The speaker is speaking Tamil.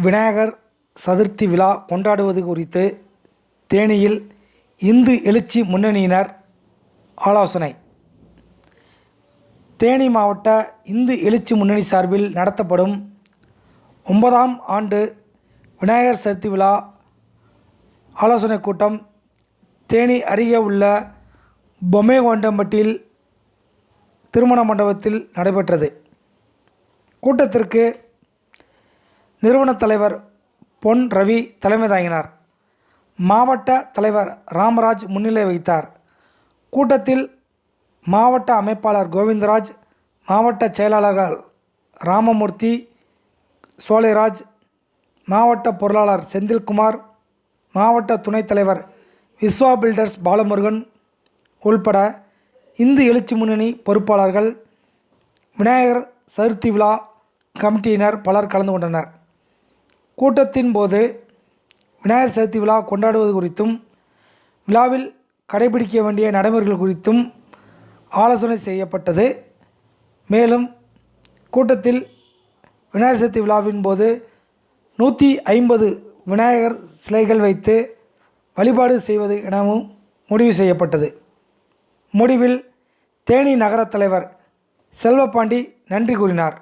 விநாயகர் சதுர்த்தி விழா கொண்டாடுவது குறித்து தேனியில் இந்து எழுச்சி முன்னணியினர் ஆலோசனை. தேனி மாவட்ட இந்து எழுச்சி முன்னணி சார்பில் நடத்தப்படும் 9ஆம் ஆண்டு விநாயகர் சதுர்த்தி விழா ஆலோசனை கூட்டம் தேனி அருகே உள்ள பொம்மைகோண்டம்பட்டியில் திருமண மண்டபத்தில் நடைபெற்றது. கூட்டத்திற்கு நிறுவனத் தலைவர் பொன் ரவி தலைமை தாங்கினார். மாவட்ட தலைவர் ராமராஜ் முன்னிலை வகித்தார். கூட்டத்தில் மாவட்ட அமைப்பாளர் கோவிந்தராஜ், மாவட்ட செயலாளர்கள் ராமமூர்த்தி, சோலைராஜ், மாவட்ட பொருளாளர் செந்தில்குமார், மாவட்ட துணைத் தலைவர் விஸ்வா பில்டர்ஸ் பாலமுருகன் உள்பட இந்து எழுச்சி முன்னணி பொறுப்பாளர்கள், விநாயகர் சதுர்த்தி விழா கமிட்டியினர் பலர் கலந்து கொண்டனர். கூட்டத்தின் போது விநாயகர் சதுர்த்தி விழா கொண்டாடுவது குறித்தும் விழாவில் கடைபிடிக்க வேண்டிய நடைமுறைகள் குறித்தும் ஆலோசனை செய்யப்பட்டது. மேலும் கூட்டத்தில் விநாயகர் சதுர்த்தி விழாவின் போது 150 விநாயகர் சிலைகள் வைத்து வழிபாடு செய்வது எனவும் முடிவு செய்யப்பட்டது. முடிவில் தேனி நகர தலைவர் செல்வப்பாண்டி நன்றி கூறினார்.